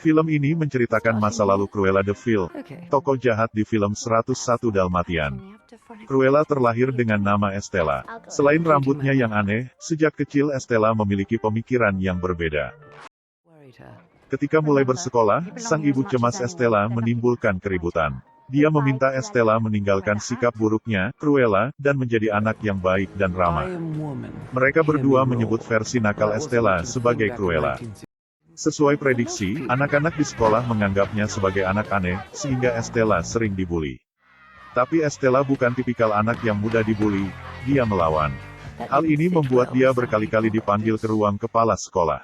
Film ini menceritakan masa lalu Cruella de Vil, tokoh jahat di film 101 Dalmatian. Cruella terlahir dengan nama Estella. Selain rambutnya yang aneh, sejak kecil Estella memiliki pemikiran yang berbeda. Ketika mulai bersekolah, sang ibu cemas Estella menimbulkan keributan. Dia meminta Estella meninggalkan sikap buruknya, Cruella, dan menjadi anak yang baik dan ramah. Mereka berdua menyebut versi nakal Estella sebagai Cruella. Sesuai prediksi, anak-anak di sekolah menganggapnya sebagai anak aneh, sehingga Estella sering dibully. Tapi Estella bukan tipikal anak yang mudah dibully, dia melawan. Hal ini membuat dia berkali-kali dipanggil ke ruang kepala sekolah.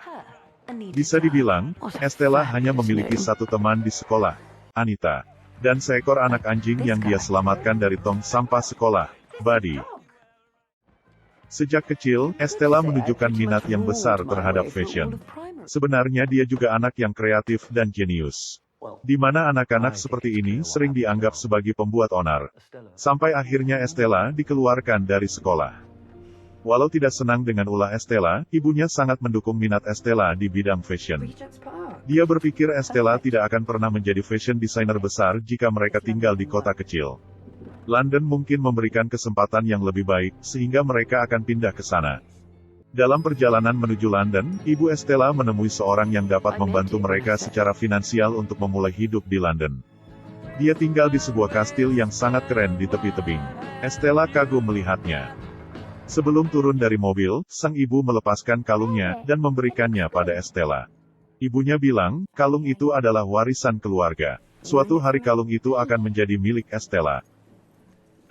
Bisa dibilang, Estella hanya memiliki satu teman di sekolah, Anita. Dan seekor anak anjing yang dia selamatkan dari tong sampah sekolah, Buddy. Sejak kecil, Estella menunjukkan minat yang besar terhadap fashion. Sebenarnya dia juga anak yang kreatif dan jenius. Di mana anak-anak seperti ini sering dianggap sebagai pembuat onar. Sampai akhirnya Estella dikeluarkan dari sekolah. Walau tidak senang dengan ulah Estella, ibunya sangat mendukung minat Estella di bidang fashion. Dia berpikir Estella tidak akan pernah menjadi fashion designer besar jika mereka tinggal di kota kecil. London mungkin memberikan kesempatan yang lebih baik, sehingga mereka akan pindah ke sana. Dalam perjalanan menuju London, Ibu Estella menemui seorang yang dapat membantu mereka secara finansial untuk memulai hidup di London. Dia tinggal di sebuah kastil yang sangat keren di tepi tebing. Estella kagum melihatnya. Sebelum turun dari mobil, sang ibu melepaskan kalungnya dan memberikannya pada Estella. Ibunya bilang, kalung itu adalah warisan keluarga. Suatu hari kalung itu akan menjadi milik Estella.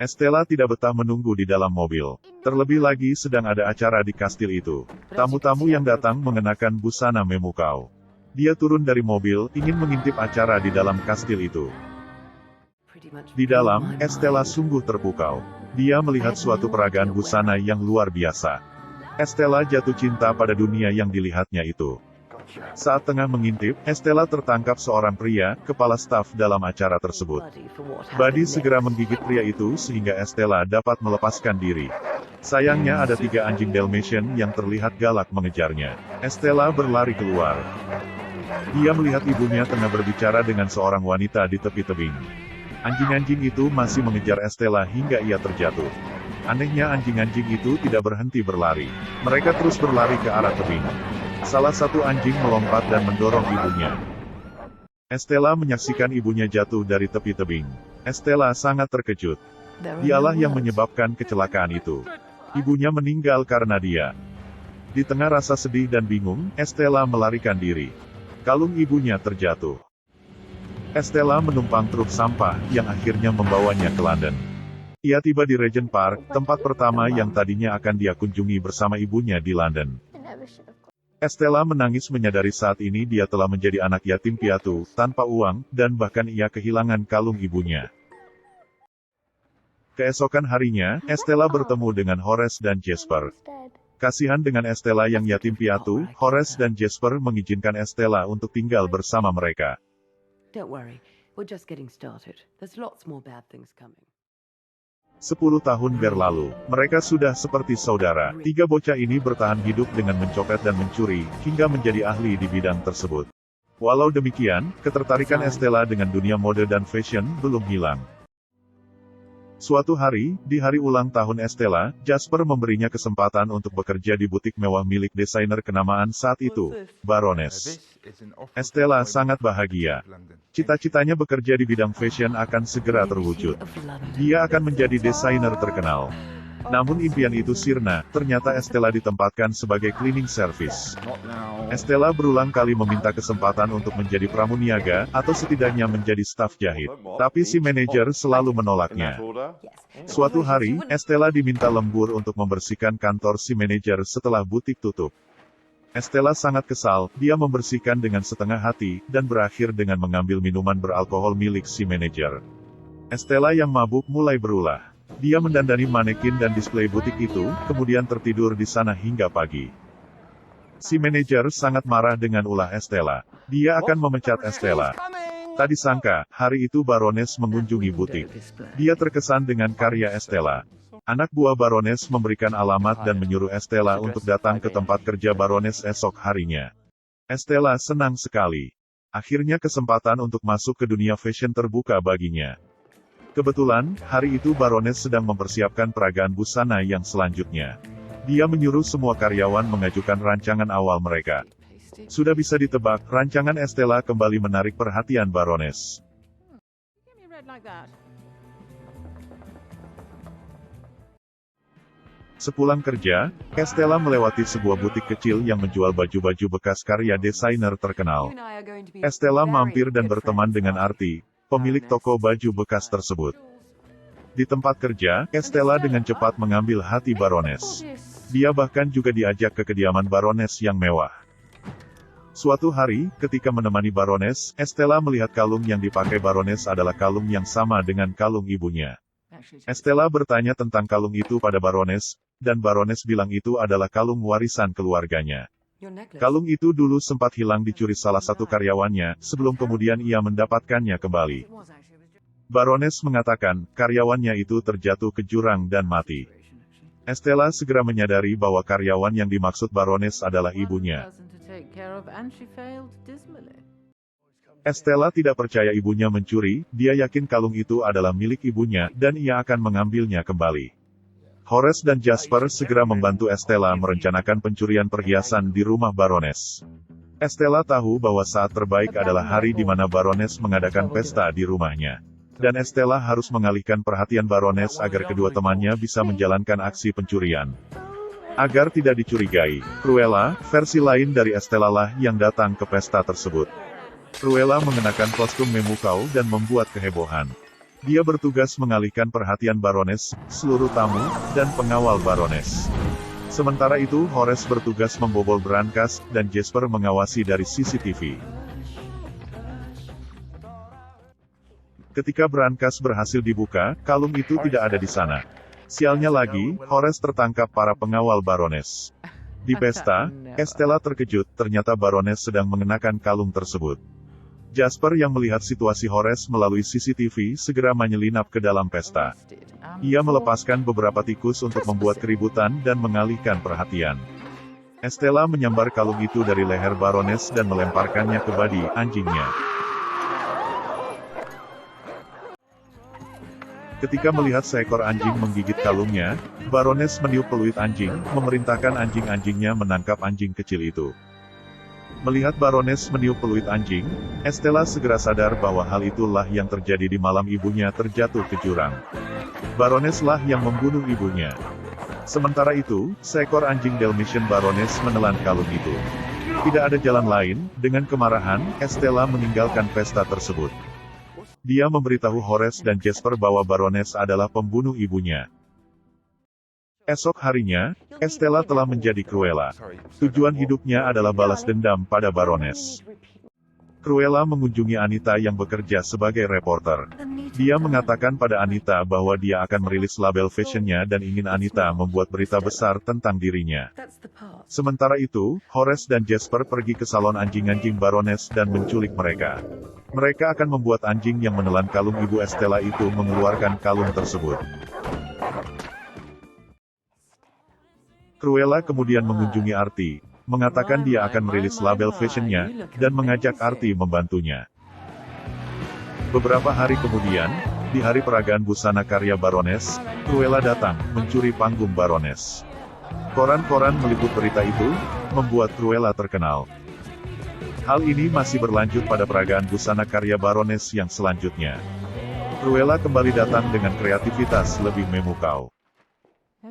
Estella tidak betah menunggu di dalam mobil. Terlebih lagi sedang ada acara di kastil itu. Tamu-tamu yang datang mengenakan busana memukau. Dia turun dari mobil, ingin mengintip acara di dalam kastil itu. Di dalam, Estella sungguh terpukau. Dia melihat suatu peragaan busana yang luar biasa. Estella jatuh cinta pada dunia yang dilihatnya itu. Saat tengah mengintip, Estella tertangkap seorang pria, kepala staf dalam acara tersebut. Buddy segera menggigit pria itu sehingga Estella dapat melepaskan diri. Sayangnya ada 3 anjing Dalmatian yang terlihat galak mengejarnya. Estella berlari keluar. Dia melihat ibunya tengah berbicara dengan seorang wanita di tepi tebing. Anjing-anjing itu masih mengejar Estella hingga ia terjatuh. Anehnya anjing-anjing itu tidak berhenti berlari. Mereka terus berlari ke arah tebing. Salah satu anjing melompat dan mendorong ibunya. Estella menyaksikan ibunya jatuh dari tepi tebing. Estella sangat terkejut. Dialah yang menyebabkan kecelakaan itu. Ibunya meninggal karena dia. Di tengah rasa sedih dan bingung, Estella melarikan diri. Kalung ibunya terjatuh. Estella menumpang truk sampah, yang akhirnya membawanya ke London. Ia tiba di Regent Park, tempat pertama yang tadinya akan dia kunjungi bersama ibunya di London. Estella menangis menyadari saat ini dia telah menjadi anak yatim piatu, tanpa uang, dan bahkan ia kehilangan kalung ibunya. Keesokan harinya, Estella bertemu dengan Horace dan Jasper. Kasihan dengan Estella yang yatim piatu, Horace dan Jasper mengizinkan Estella untuk tinggal bersama mereka. Don't worry, we're just getting started. There's lots more bad things coming. 10 tahun berlalu, mereka sudah seperti saudara. 3 bocah ini bertahan hidup dengan mencopet dan mencuri, hingga menjadi ahli di bidang tersebut. Walau demikian, ketertarikan Estella dengan dunia mode dan fashion belum hilang. Suatu hari, di hari ulang tahun Estella, Jasper memberinya kesempatan untuk bekerja di butik mewah milik desainer kenamaan saat itu, Baroness. Estella sangat bahagia. Cita-citanya bekerja di bidang fashion akan segera terwujud. Dia akan menjadi desainer terkenal. Namun impian itu sirna, ternyata Estella ditempatkan sebagai cleaning service. Estella berulang kali meminta kesempatan untuk menjadi pramuniaga, atau setidaknya menjadi staf jahit. Tapi si manajer selalu menolaknya. Suatu hari, Estella diminta lembur untuk membersihkan kantor si manajer setelah butik tutup. Estella sangat kesal, dia membersihkan dengan setengah hati, dan berakhir dengan mengambil minuman beralkohol milik si manajer. Estella yang mabuk mulai berulah. Dia mendandani manekin dan display butik itu, kemudian tertidur di sana hingga pagi. Si manajer sangat marah dengan ulah Estella. Dia akan memecat Estella. Tak disangka, hari itu Baroness mengunjungi butik. Dia terkesan dengan karya Estella. Anak buah Baroness memberikan alamat dan menyuruh Estella untuk datang ke tempat kerja Baroness esok harinya. Estella senang sekali. Akhirnya kesempatan untuk masuk ke dunia fashion terbuka baginya. Kebetulan, hari itu Baroness sedang mempersiapkan peragaan busana yang selanjutnya. Dia menyuruh semua karyawan mengajukan rancangan awal mereka. Sudah bisa ditebak, rancangan Estella kembali menarik perhatian Baroness. Sepulang kerja, Estella melewati sebuah butik kecil yang menjual baju-baju bekas karya desainer terkenal. Estella mampir dan berteman dengan Arti, pemilik toko baju bekas tersebut. Di tempat kerja, Estella dengan cepat mengambil hati Baroness. Dia bahkan juga diajak ke kediaman Baroness yang mewah. Suatu hari, ketika menemani Baroness, Estella melihat kalung yang dipakai Baroness adalah kalung yang sama dengan kalung ibunya. Estella bertanya tentang kalung itu pada Baroness, dan Baroness bilang itu adalah kalung warisan keluarganya. Kalung itu dulu sempat hilang dicuri salah satu karyawannya, sebelum kemudian ia mendapatkannya kembali. Baroness mengatakan, karyawannya itu terjatuh ke jurang dan mati. Estella segera menyadari bahwa karyawan yang dimaksud Baroness adalah ibunya. Estella tidak percaya ibunya mencuri, dia yakin kalung itu adalah milik ibunya, dan ia akan mengambilnya kembali. Horace dan Jasper segera membantu Estella merencanakan pencurian perhiasan di rumah Baroness. Estella tahu bahwa saat terbaik adalah hari di mana Baroness mengadakan pesta di rumahnya. Dan Estella harus mengalihkan perhatian Baroness agar kedua temannya bisa menjalankan aksi pencurian. Agar tidak dicurigai, Cruella, versi lain dari Estella lah yang datang ke pesta tersebut. Cruella mengenakan kostum memukau dan membuat kehebohan. Dia bertugas mengalihkan perhatian Baroness, seluruh tamu, dan pengawal Baroness. Sementara itu, Horace bertugas membobol brankas, dan Jasper mengawasi dari CCTV. Ketika brankas berhasil dibuka, kalung itu tidak ada di sana. Sialnya lagi, Horace tertangkap para pengawal Baroness. Di pesta, Estella terkejut, ternyata Baroness sedang mengenakan kalung tersebut. Jasper yang melihat situasi Horace melalui CCTV segera menyelinap ke dalam pesta. Ia melepaskan beberapa tikus untuk membuat keributan dan mengalihkan perhatian. Estella menyambar kalung itu dari leher Baroness dan melemparkannya ke badi anjingnya. Ketika melihat seekor anjing menggigit kalungnya, Baroness meniup peluit anjing, memerintahkan anjing-anjingnya menangkap anjing kecil itu. Melihat Baroness meniup peluit anjing, Estella segera sadar bahwa hal itulah yang terjadi di malam ibunya terjatuh ke jurang. Baroness lah yang membunuh ibunya. Sementara itu, seekor anjing Dalmatian Baroness menelan kalung itu. Tidak ada jalan lain, dengan kemarahan, Estella meninggalkan pesta tersebut. Dia memberitahu Horace dan Jasper bahwa Baroness adalah pembunuh ibunya. Esok harinya, Estella telah menjadi Cruella. Tujuan hidupnya adalah balas dendam pada Baroness. Cruella mengunjungi Anita yang bekerja sebagai reporter. Dia mengatakan pada Anita bahwa dia akan merilis label fashionnya dan ingin Anita membuat berita besar tentang dirinya. Sementara itu, Horace dan Jasper pergi ke salon anjing-anjing Baroness dan menculik mereka. Mereka akan membuat anjing yang menelan kalung ibu Estella itu mengeluarkan kalung tersebut. Cruella kemudian mengunjungi Arti, mengatakan dia akan merilis label fashionnya, dan mengajak Arti membantunya. Beberapa hari kemudian, di hari peragaan busana karya Baroness, Cruella datang, mencuri panggung Baroness. Koran-koran meliput berita itu, membuat Cruella terkenal. Hal ini masih berlanjut pada peragaan busana karya Baroness yang selanjutnya. Cruella kembali datang dengan kreativitas lebih memukau.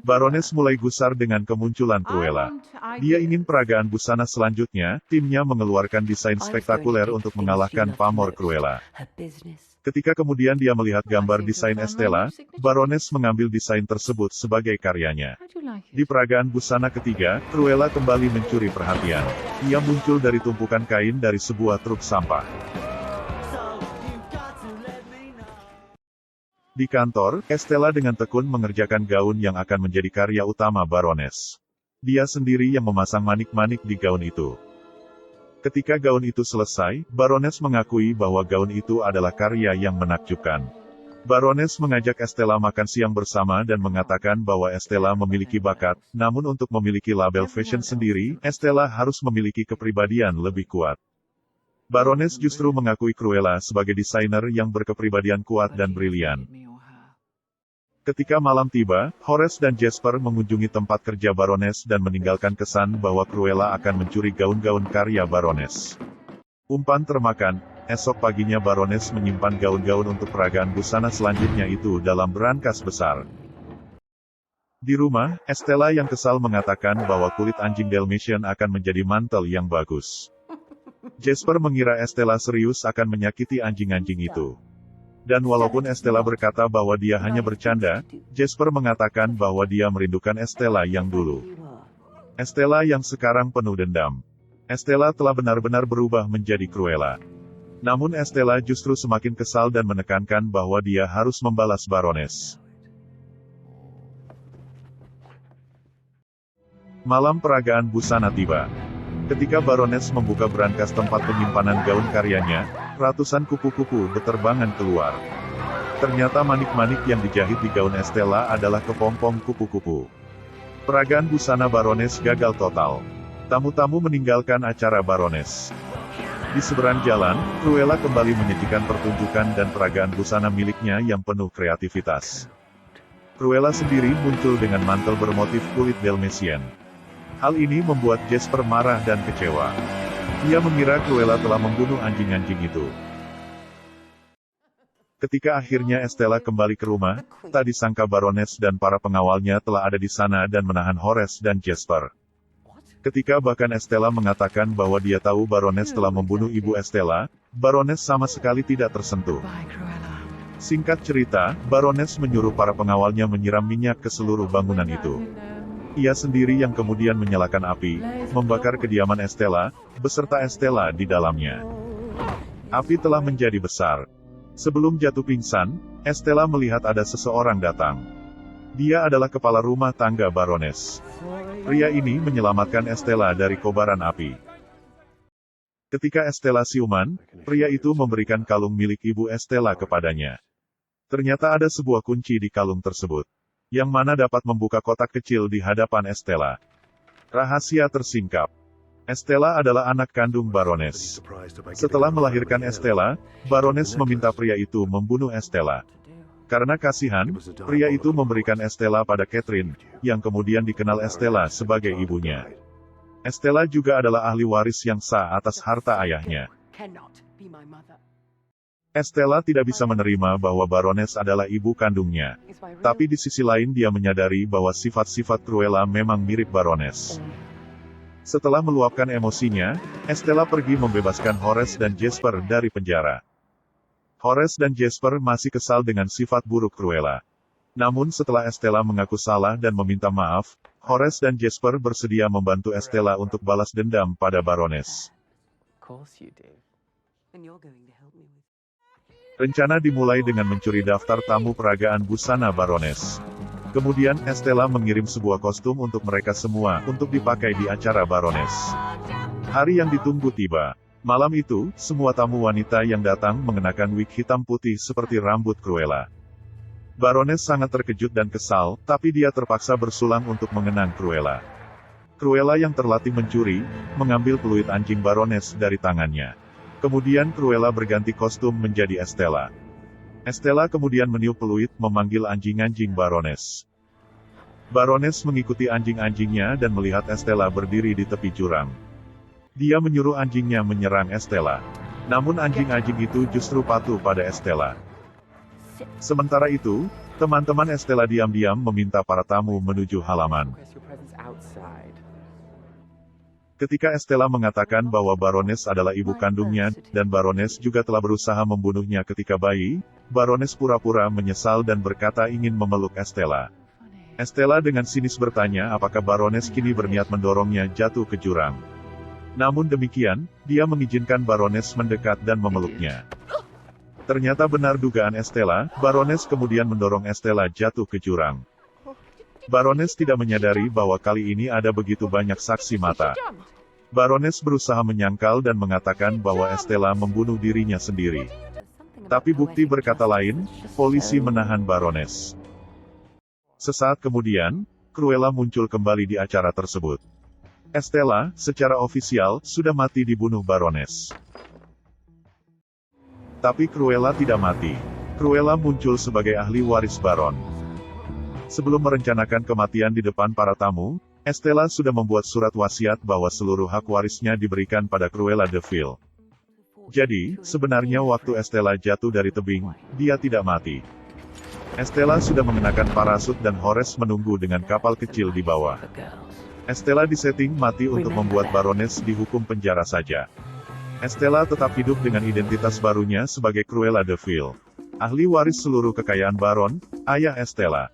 Baroness mulai gusar dengan kemunculan Cruella. Dia ingin peragaan busana selanjutnya, timnya mengeluarkan desain spektakuler untuk mengalahkan pamor Cruella. Ketika kemudian dia melihat gambar desain Estella, Baroness mengambil desain tersebut sebagai karyanya. Di peragaan busana ketiga, Cruella kembali mencuri perhatian. Ia muncul dari tumpukan kain dari sebuah truk sampah. Di kantor, Estella dengan tekun mengerjakan gaun yang akan menjadi karya utama Baroness. Dia sendiri yang memasang manik-manik di gaun itu. Ketika gaun itu selesai, Baroness mengakui bahwa gaun itu adalah karya yang menakjubkan. Baroness mengajak Estella makan siang bersama dan mengatakan bahwa Estella memiliki bakat, namun untuk memiliki label fashion sendiri, Estella harus memiliki kepribadian lebih kuat. Baroness justru mengakui Cruella sebagai desainer yang berkepribadian kuat dan brilian. Ketika malam tiba, Horace dan Jasper mengunjungi tempat kerja Baroness dan meninggalkan kesan bahwa Cruella akan mencuri gaun-gaun karya Baroness. Umpan termakan, esok paginya Baroness menyimpan gaun-gaun untuk peragaan busana selanjutnya itu dalam berangkas besar. Di rumah, Estella yang kesal mengatakan bahwa kulit anjing Dalmatian akan menjadi mantel yang bagus. Jasper mengira Estella serius akan menyakiti anjing-anjing itu. Dan walaupun Estella berkata bahwa dia hanya bercanda, Jasper mengatakan bahwa dia merindukan Estella yang dulu. Estella yang sekarang penuh dendam. Estella telah benar-benar berubah menjadi Cruella. Namun Estella justru semakin kesal dan menekankan bahwa dia harus membalas Baroness. Malam peragaan busana tiba. Ketika Baroness membuka berangkas tempat penyimpanan gaun karyanya, ratusan kupu-kupu berterbangan keluar. Ternyata manik-manik yang dijahit di gaun Estella adalah kepompong kupu-kupu. Peragaan busana Baroness gagal total. Tamu-tamu meninggalkan acara Baroness. Di seberang jalan, Cruella kembali menyajikan pertunjukan dan peragaan busana miliknya yang penuh kreativitas. Cruella sendiri muncul dengan mantel bermotif kulit Dalmatian. Hal ini membuat Jasper marah dan kecewa. Dia mengira Cruella telah membunuh anjing-anjing itu. Ketika akhirnya Estella kembali ke rumah, tak disangka Baroness dan para pengawalnya telah ada di sana dan menahan Horace dan Jasper. Ketika bahkan Estella mengatakan bahwa dia tahu Baroness telah membunuh ibu Estella, Baroness sama sekali tidak tersentuh. Singkat cerita, Baroness menyuruh para pengawalnya menyiram minyak ke seluruh bangunan itu. Ia sendiri yang kemudian menyalakan api, membakar kediaman Estella, beserta Estella di dalamnya. Api telah menjadi besar. Sebelum jatuh pingsan, Estella melihat ada seseorang datang. Dia adalah kepala rumah tangga Baroness. Pria ini menyelamatkan Estella dari kobaran api. Ketika Estella siuman, pria itu memberikan kalung milik ibu Estella kepadanya. Ternyata ada sebuah kunci di kalung tersebut, yang mana dapat membuka kotak kecil di hadapan Estella. Rahasia tersingkap. Estella adalah anak kandung Baroness. Setelah melahirkan Estella, Baroness meminta pria itu membunuh Estella. Karena kasihan, pria itu memberikan Estella pada Catherine, yang kemudian dikenal Estella sebagai ibunya. Estella juga adalah ahli waris yang sah atas harta ayahnya. Estella tidak bisa menerima bahwa Baroness adalah ibu kandungnya. Tapi di sisi lain dia menyadari bahwa sifat-sifat Cruella memang mirip Baroness. Setelah meluapkan emosinya, Estella pergi membebaskan Horace dan Jasper dari penjara. Horace dan Jasper masih kesal dengan sifat buruk Cruella. Namun setelah Estella mengaku salah dan meminta maaf, Horace dan Jasper bersedia membantu Estella untuk balas dendam pada Baroness. Rencana dimulai dengan mencuri daftar tamu peragaan busana Baroness. Kemudian Estella mengirim sebuah kostum untuk mereka semua untuk dipakai di acara Baroness. Hari yang ditunggu tiba. Malam itu, semua tamu wanita yang datang mengenakan wig hitam putih seperti rambut Cruella. Baroness sangat terkejut dan kesal, tapi dia terpaksa bersulang untuk mengenang Cruella. Cruella yang terlatih mencuri, mengambil peluit anjing Baroness dari tangannya. Kemudian Cruella berganti kostum menjadi Estella. Estella kemudian meniup peluit memanggil anjing-anjing Baroness. Baroness mengikuti anjing-anjingnya dan melihat Estella berdiri di tepi jurang. Dia menyuruh anjingnya menyerang Estella. Namun anjing-anjing itu justru patuh pada Estella. Sementara itu, teman-teman Estella diam-diam meminta para tamu menuju halaman. Ketika Estella mengatakan bahwa Baroness adalah ibu kandungnya, dan Baroness juga telah berusaha membunuhnya ketika bayi, Baroness pura-pura menyesal dan berkata ingin memeluk Estella. Estella dengan sinis bertanya apakah Baroness kini berniat mendorongnya jatuh ke jurang. Namun demikian, dia mengizinkan Baroness mendekat dan memeluknya. Ternyata benar dugaan Estella, Baroness kemudian mendorong Estella jatuh ke jurang. Baroness tidak menyadari bahwa kali ini ada begitu banyak saksi mata. Baroness berusaha menyangkal dan mengatakan bahwa Estella membunuh dirinya sendiri. Tapi bukti berkata lain, polisi menahan Baroness. Sesaat kemudian, Cruella muncul kembali di acara tersebut. Estella, secara ofisial, sudah mati dibunuh Baroness. Tapi Cruella tidak mati. Cruella muncul sebagai ahli waris Baron. Sebelum merencanakan kematian di depan para tamu, Estella sudah membuat surat wasiat bahwa seluruh hak warisnya diberikan pada Cruella de Vil. Jadi, sebenarnya waktu Estella jatuh dari tebing, dia tidak mati. Estella sudah mengenakan parasut dan Horace menunggu dengan kapal kecil di bawah. Estella disetting mati untuk membuat Baroness dihukum penjara saja. Estella tetap hidup dengan identitas barunya sebagai Cruella de Vil, ahli waris seluruh kekayaan Baron, ayah Estella.